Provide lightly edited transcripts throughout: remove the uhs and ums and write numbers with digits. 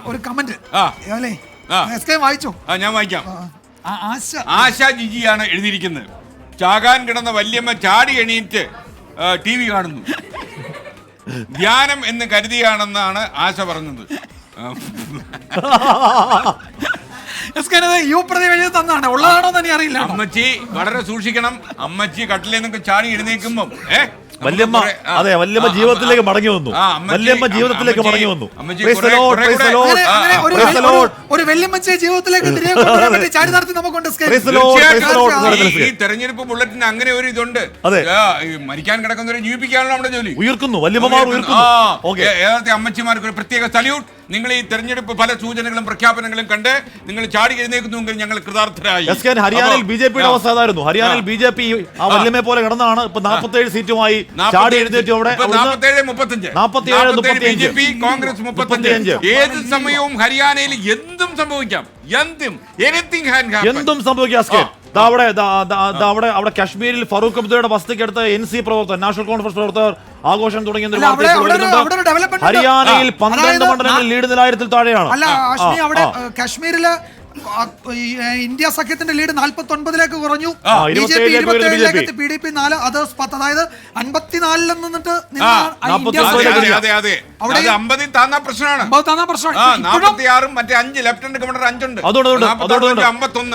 ഒരു കമന്റ് വായിച്ചോ? ഞാൻ വായിക്കാം. ആശാ ജിജിയാണ് എഴുതിയിരിക്കുന്നത്. ചാകാൻ കിടന്ന വല്യമ്മ ചാടി എണീറ്റ് TV കാണുന്നു. ധ്യാനം എന്ന് കരുതിയാണെന്നാണ് ആശ പറഞ്ഞത്. തന്നാണ് ഉള്ളതാണോ തന്നെ അറിയില്ല. അമ്മച്ചി വളരെ സൂക്ഷിക്കണം. അമ്മച്ചി കട്ടിലിൽ നിന്നൊക്കെ ചാടി എഴുന്നേൽക്കുമ്പം വല്യമ്മ വല്യമ്മ ജീവിതത്തിലേക്ക് മടങ്ങി വന്നു. വല്യമ്മ ജീവിതത്തിലേക്ക് മടങ്ങി വന്നു. ഒരു വല്യമ്മച്ചിയെ ജീവിതത്തിലേക്ക് ഈ തെരഞ്ഞെടുപ്പ് ബുള്ളറ്റിന് അങ്ങനെ ഒരു ഇതുണ്ട്. മരിക്കാൻ കിടക്കുന്നവരെ ജീവിപ്പിക്കാനുള്ള നമ്മുടെ ജോലി. ഉയർക്കുന്നു വല്യമ്മമാർ യഥാർത്ഥ അമ്മച്ചിമാർക്ക് ഒരു പ്രത്യേക സല്യൂട്ട്. നിങ്ങൾ ഈ തെരഞ്ഞെടുപ്പ് പല സൂചനകളും പ്രഖ്യാപനങ്ങളും കണ്ട് നിങ്ങൾ ചാടി എഴുന്നേക്കുന്നുവെങ്കിൽ ഞങ്ങൾ കൃതാർത്ഥരായി. ഹരിയാനയിൽ ബിജെപിയുടെ അവസ്ഥ അതായിരുന്നു. ഹരിയാനയിൽ ബിജെപി ആ വല്യമ്മയെ പോലെ കിടന്നാണ് ഇപ്പൊ 47 സീറ്റുമായി ചാടി എഴുന്നേറ്റ്. ബിജെപി കോൺഗ്രസ് 35. ഏത് സമയവും ഹരിയാനയിൽ എന്തും സംഭവിക്കാം. എന്തും സംഭവിക്കാം. അവിടെ കാശ്മീരിൽ ഫറൂഖ് അബ്ദുള്ളയുടെ വസതിക്കടുത്ത് NC പ്രവർത്തകർ, നാഷണൽ കോൺഫറൻസ് പ്രവർത്തകർ ആഘോഷം തുടങ്ങിയ ഹരിയാനയിൽ 12 മണ്ഡലങ്ങളിൽ ലീഡ് നിലവാരത്തിൽ താഴെയാണ്. കാശ്മീരില് ഇന്ത്യ സഖ്യത്തിന്റെ ലീഡ് 49ലേക്ക് കുറഞ്ഞു. BJP 27ലേക്ക്, PDP 4, others 10. അതായത് 54 നിന്നിട്ട് 50 താന്ന പ്രശ്നമാണ്. 46 മറ്റേ 5 ലഫ്റ്റനന്റ് ഗവർണർ 5 ഉണ്ട്. 51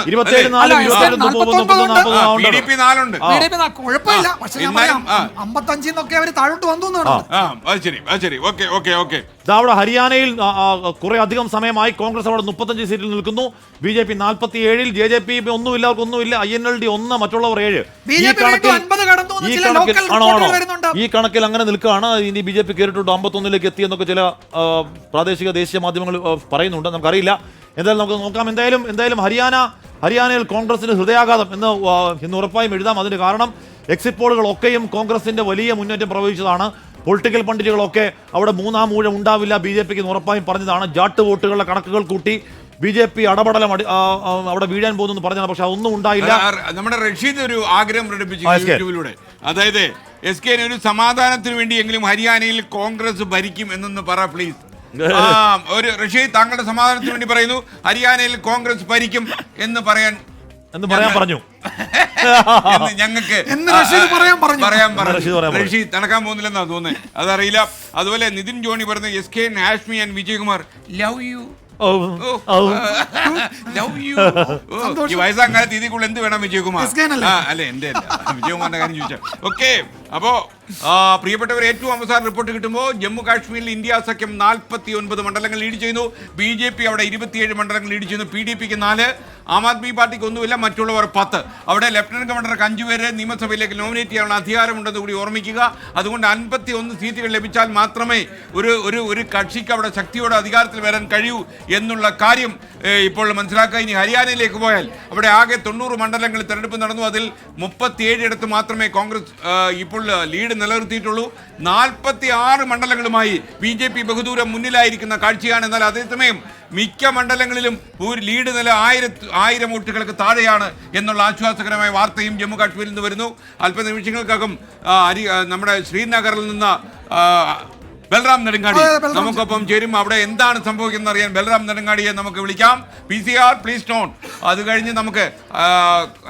PDP 4 ഉണ്ട്. കുഴപ്പമില്ല. പക്ഷേ 55 അവർ താഴോട്ട് വന്നു. അവിടെ ഹരിയാനയിൽ കുറെ അധികം സമയമായി കോൺഗ്രസ് അവിടെ 35 സീറ്റിൽ നിൽക്കുന്നു. BJP 47, JJP ഒന്നുമില്ല, INLD 1, മറ്റുള്ളവർ 7. ഈ കണക്കിൽ അങ്ങനെ നിൽക്കുകയാണ്. ഇനി BJP കയറിയിട്ടുണ്ട് 51ലേക്ക് എത്തി എന്നൊക്കെ ചില പ്രാദേശിക ദേശീയ മാധ്യമങ്ങൾ പറയുന്നുണ്ട്. നമുക്കറിയില്ല. എന്തായാലും നമുക്ക് നോക്കാം. എന്തായാലും ഹരിയാനയിൽ കോൺഗ്രസിന് ഹൃദയാഘാതം എന്ന് ഉറപ്പായും എഴുതാം. അതിന് കാരണം എക്സിറ്റ് പോളുകളൊക്കെയും കോൺഗ്രസിന്റെ വലിയ മുന്നേറ്റം പ്രവചിച്ചതാണ്. പൊളിറ്റിക്കൽ പണ്ഡിറ്റുകളൊക്കെ അവിടെ മൂന്നാം ഊഴം ഉണ്ടാവില്ല BJPക്ക് ഉറപ്പായും പറഞ്ഞതാണ്. ജാട്ട് വോട്ടുകളുടെ കണക്കുകൾ കൂട്ടി BJP അടപടലം അവിടെ വീഴാൻ പോകുന്നു പറഞ്ഞാണ്. പക്ഷെ അതൊന്നും ഉണ്ടായില്ല. നമ്മുടെ റഷീദ് ഒരു ആഗ്രഹം പ്രകടിപ്പിച്ചു യൂട്യൂബിലൂടെ. അതായത് SK ഒരു സമാധാനത്തിന് വേണ്ടിയെങ്കിലും ഹരിയാനയിൽ കോൺഗ്രസ് ഭരിക്കും എന്നൊന്ന് പറ പ്ലീസ്. ഒരു റഷീദ് താങ്കളുടെ സമാധാനത്തിന് വേണ്ടി പറയുന്നു ഹരിയാനയിൽ കോൺഗ്രസ് ഭരിക്കും എന്ന് പറയാൻ പറഞ്ഞു. ഞങ്ങൾക്ക് റഷീദ് നടക്കാൻ പോകുന്നില്ലെന്നാ തോന്നുന്നത്. അതറിയില്ല. അതുപോലെ നിതിൻ ജോണി പറഞ്ഞ SK, Hashmi and Vijayakumar love you. ഈ വയസ്സാകാലത്ത് ഇതിക്കുള്ള എന്ത് വേണം വിജയകുമാർ? അല്ലെ എന്റെ വിജയകുമാറിന്റെ കാര്യം ചോദിച്ചാൽ ഓക്കെ. അപ്പോ പ്രിയപ്പെട്ടവർ, ഏറ്റവും അവസാന റിപ്പോർട്ട് കിട്ടുമ്പോൾ ജമ്മു കാശ്മീരിൽ ഇന്ത്യ സഖ്യം 49 മണ്ഡലങ്ങൾ ലീഡ് ചെയ്യുന്നു. BJP അവിടെ 27 മണ്ഡലങ്ങൾ ലീഡ് ചെയ്യുന്നു. PDPക്ക് 4, ആം ആദ്മി പാർട്ടിക്ക് ഒന്നുമില്ല, മറ്റുള്ളവർ 10. അവിടെ ലഫ്റ്റനന്റ് ഗവർണർക്ക് 5 പേര് നിയമസഭയിലേക്ക് നോമിനേറ്റ് ചെയ്യാനുള്ള അധികാരമുണ്ടെന്ന് കൂടി ഓർമ്മിക്കുക. അതുകൊണ്ട് 51 സീറ്റുകൾ ലഭിച്ചാൽ മാത്രമേ ഒരു കക്ഷിക്ക് അവിടെ ശക്തിയോടെ അധികാരത്തിൽ വരാൻ കഴിയൂ എന്നുള്ള കാര്യം ഇപ്പോൾ മനസ്സിലാക്കുക. ഇനി ഹരിയാനയിലേക്ക് പോയാൽ അവിടെ ആകെ 90 മണ്ഡലങ്ങളിൽ തെരഞ്ഞെടുപ്പ് നടന്നു. അതിൽ 37 ഇടത്ത് മാത്രമേ കോൺഗ്രസ് ഇപ്പോൾ ലീഡ് നിലനിർത്തിയിട്ടുള്ളൂ. 46 മണ്ഡലങ്ങളുമായി BJP ബഹുദൂരം മുന്നിലായിരിക്കുന്ന കാഴ്ചയാണ്. എന്നാൽ അതേസമയം മിക്ക മണ്ഡലങ്ങളിലും ലീഡ് നില 1000 വോട്ടുകൾക്ക് താഴെയാണ് എന്നുള്ള ആശ്വാസകരമായ വാർത്തയും ജമ്മു കാശ്മീരിൽ നിന്ന് വരുന്നു. അല്പനിമിഷങ്ങൾക്കകം നമ്മുടെ ശ്രീനഗറിൽ നിന്ന് ബൽറാം നെടുങ്ങാടി നമുക്കൊപ്പം ചേരും. അവിടെ എന്താണ് സംഭവിക്കുന്നത് അറിയാൻ ബൽറാം നെടുങ്ങാടിയെ നമുക്ക് വിളിക്കാം. PCR please note. അത് കഴിഞ്ഞ് നമുക്ക്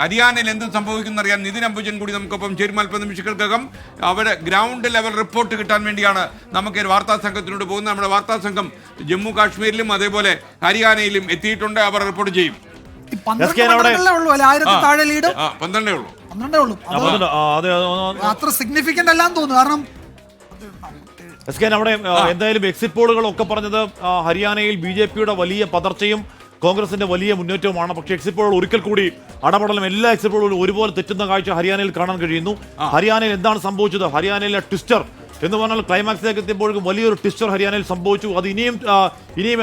ഹരിയാനയിൽ എന്ത് സംഭവിക്കുന്ന അറിയാൻ നിതിൻ അംബുജൻ കൂടി നമുക്കൊപ്പം ചേരും അല്പനിമിഷങ്ങൾക്കകം. അവിടെ ഗ്രൗണ്ട് ലെവൽ റിപ്പോർട്ട് കിട്ടാൻ വേണ്ടിയാണ് നമുക്ക് വാർത്താ സംഘത്തിനോട് പോകുന്നത്. നമ്മുടെ വാർത്താ സംഘം ജമ്മു കാശ്മീരിലും അതേപോലെ ഹരിയാനയിലും എത്തിയിട്ടുണ്ട്. അവർ റിപ്പോർട്ട് ചെയ്യും. 12 ഉള്ളൂ. അത്ര സിഗ്നിഫിക്കന്റ് അല്ലാന്ന് തോന്നുന്നു. കാരണം അവിടെ എന്തായാലും എക്സിറ്റ് പോളുകളൊക്കെ പറഞ്ഞത് ഹരിയാനയിൽ BJPയുടെ വലിയ പതർച്ചയും കോൺഗ്രസിന്റെ വലിയ മുന്നേറ്റവുമാണ്. പക്ഷേ എക്സിറ്റ് പോളുകൾ ഒരിക്കൽ കൂടി അടപടലം എല്ലാ എക്സിറ്റ് പോളുകളും ഒരുപോലെ തെറ്റുന്ന കാഴ്ച ഹരിയാനയിൽ കാണാൻ കഴിയുന്നു. ഹരിയാനയിൽ എന്താണ് സംഭവിച്ചത്? ഹരിയാനയിലെ ട്വിസ്റ്റർ എന്ന് പറഞ്ഞാൽ ക്ലൈമാക്സിലേക്ക് എത്തിയപ്പോഴേക്കും വലിയൊരു ട്വിസ്റ്റർ ഹരിയാനയിൽ സംഭവിച്ചു. അത് ഇനിയും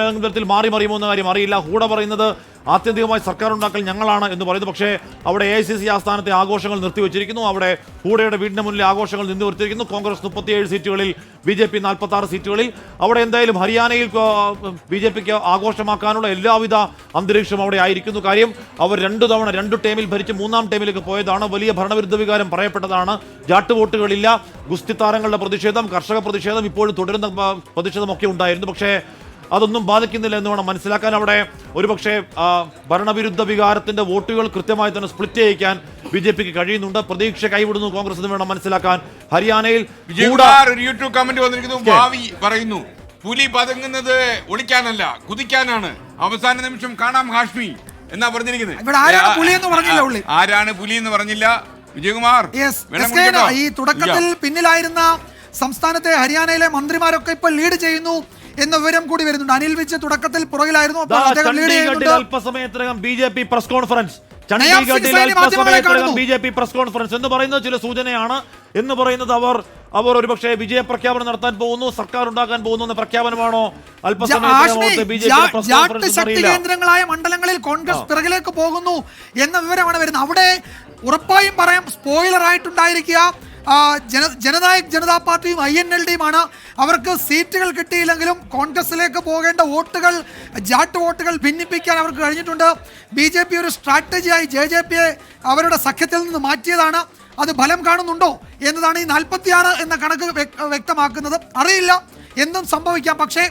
ഏതെങ്കിലും തരത്തിൽ മാറിമറിയുമോ എന്ന കാര്യം അറിയില്ല. ഹൂഡ പറയുന്നത് ആത്യന്തികമായി സർക്കാർ ഉണ്ടാക്കൽ ഞങ്ങളാണ് എന്ന് പറയുന്നത്. പക്ഷേ അവിടെ AICC ആസ്ഥാനത്തെ ആഘോഷങ്ങൾ നിർത്തിവെച്ചിരിക്കുന്നു. അവിടെ ഹൂഡയുടെ വീടിന് മുന്നിലെ ആഘോഷങ്ങൾ നിർത്തിവെച്ചിരിക്കുന്നു. കോൺഗ്രസ് 37 സീറ്റുകളിൽ, BJP 46 സീറ്റുകളിൽ. അവിടെ എന്തായാലും ഹരിയാനയിൽ BJPക്ക് ആഘോഷമാക്കാനുള്ള എല്ലാവിധ അന്തരീക്ഷം അവിടെ ആയിരിക്കുന്നു. കാര്യം അവർ 2 തവണ 2 ടേമിൽ ഭരിച്ച് 3-ാം ടേമിലേക്ക് പോയതാണ്. വലിയ ഭരണവിരുദ്ധ വികാരം പറയപ്പെട്ടതാണ്. ജാട്ട് വോട്ടുകളില്ല. ഗുസ്തി താരങ്ങളുടെ പ്രതിഷേധം, കർഷക പ്രതിഷേധം, ഇപ്പോഴും തുടരുന്ന പ്രതിഷേധമൊക്കെ ഉണ്ടായിരുന്നു. പക്ഷേ അതൊന്നും ബാധിക്കുന്നില്ല എന്ന് വേണം മനസ്സിലാക്കാൻ. അവിടെ ഒരുപക്ഷെ ഭരണവിരുദ്ധ വികാരത്തിന്റെ വോട്ടുകൾ കൃത്യമായി തന്നെ സ്പ്ലിറ്റ് ചെയ്യിക്കാൻ BJPക്ക് കഴിയുന്നുണ്ട്. പ്രതീക്ഷ കൈവിടുന്നു കോൺഗ്രസ് എന്ന് വേണം മനസ്സിലാക്കാൻ. ഹരിയാനയിൽ ഒരു യൂട്യൂബ് കമന്റ് വന്നിരിക്കുന്നു. ഭാവി പറയുന്നു, പുലി പതുങ്ങുന്നത് ഒളിക്കാനല്ല കുതിക്കാനാണ്, അവസാന നിമിഷം കാണാം ഹാഷ്മി എന്നാ പറഞ്ഞിരിക്കുന്നത്. ആരാണ് പുലി എന്ന് പറഞ്ഞില്ല വിജയകുമാർ. ഈ തുടക്കത്തിൽ പിന്നിലായിരുന്ന സംസ്ഥാനത്തെ ഹരിയാനയിലെ മന്ത്രിമാരൊക്കെ ഇപ്പോൾ ലീഡ് ചെയ്യുന്നു എന്ന വിവരം കൂടി വരുന്നുണ്ട്. അനിൽ വിജ് തുടക്കത്തിൽ പുറകിലായിരുന്നു. അല്പസമയത്തിനകം BJP പ്രസ് കോൺഫറൻസ്, ചണ്ഡീഗഡിൽ അല്പസമയത്തിനകം BJP പ്രസ് കോൺഫറൻസ് എന്ന് പറയുന്നത് ചില സൂചനയാണ്. എന്ന് പറയുന്നത് അവർ ഒരുപക്ഷെ വിജയപ്രഖ്യാപനം നടത്താൻ പോകുന്നു, സർക്കാർ ഉണ്ടാക്കാൻ പോകുന്നു എന്ന പ്രഖ്യാപനമാണോ? ശക്തി കേന്ദ്രങ്ങളായ മണ്ഡലങ്ങളിൽ കോൺഗ്രസ് പിറകിലേക്ക് പോകുന്നു എന്ന വിവരമാണ് വരുന്നത്. അവിടെ ഉറപ്പായും പറയാം, സ്പോയിലർ ആയിട്ടുണ്ടായിരിക്കുക ജനനായക് ജനതാ പാർട്ടിയും INLDയുമാണ്. അവർക്ക് സീറ്റുകൾ കിട്ടിയില്ലെങ്കിലും കോൺഗ്രസിലേക്ക് പോകേണ്ട വോട്ടുകൾ, ജാട്ട് വോട്ടുകൾ ഭിന്നിപ്പിക്കാൻ അവർക്ക് കഴിഞ്ഞിട്ടുണ്ട്. BJP ഒരു സ്ട്രാറ്റജിയായി JJPയെ അവരുടെ സഖ്യത്തിൽ നിന്ന് മാറ്റിയതാണ്. അത് ഫലം കാണുന്നുണ്ടോ എന്നതാണ് ഈ 46 എന്ന കണക്ക് വ്യക്തമാക്കുന്നത്. അറിയില്ല, എന്തും സംഭവിക്കാം. പക്ഷേ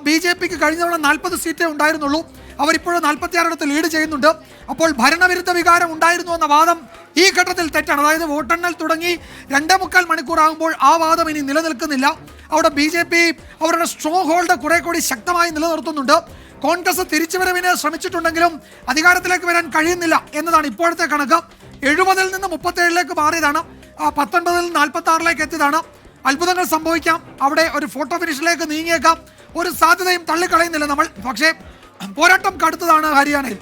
BJPക്ക് കഴിഞ്ഞ തവണ 40 സീറ്റേ ഉണ്ടായിരുന്നുള്ളൂ. അവരിപ്പോഴും 46 ലീഡ് ചെയ്യുന്നുണ്ട്. അപ്പോൾ ഭരണവിരുദ്ധ വികാരം ഉണ്ടായിരുന്നു എന്ന വാദം ഈ ഘട്ടത്തിൽ തെറ്റാണ്. അതായത് വോട്ടെണ്ണൽ തുടങ്ങി 2.25 മണിക്കൂറാകുമ്പോൾ ആ വാദം ഇനി നിലനിൽക്കുന്നില്ല. അവിടെ BJP അവരുടെ സ്ട്രോങ് ഹോൾഡ് കുറെ കൂടി ശക്തമായി നിലനിർത്തുന്നുണ്ട്. കോൺഗ്രസ് തിരിച്ചുവരവിന് ശ്രമിച്ചിട്ടുണ്ടെങ്കിലും അധികാരത്തിലേക്ക് വരാൻ കഴിയുന്നില്ല എന്നതാണ് ഇപ്പോഴത്തെ കണക്ക്. 70-ൽ നിന്ന് 37-ലേക്ക് മാറിയതാണ്, 19-ൽ നിന്ന് 46-ലേക്ക് എത്തിയതാണ്. അത്ഭുതങ്ങൾ സംഭവിക്കാം. അവിടെ ഒരു ഫോട്ടോ ഫിനിഷിലേക്ക് നീങ്ങിയേക്കാം. ഒരു സാധ്യതയും തള്ളിക്കളയുന്നില്ല നമ്മൾ. പക്ഷേ പോരാട്ടം കടുത്തതാണ് ഹരിയാനയിൽ.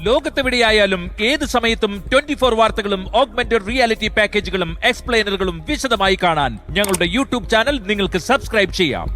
ലോകത്തെവിടെയായാലും ഏത് സമയത്തും 24 വാർത്തകളും ഓഗ്മെന്റഡ് റിയാലിറ്റി പാക്കേജുകളും എക്സ്പ്ലെയിനറുകളും വിശദമായി കാണാൻ ഞങ്ങളുടെ യൂട്യൂബ് ചാനൽ നിങ്ങൾക്ക് സബ്സ്ക്രൈബ് ചെയ്യാം.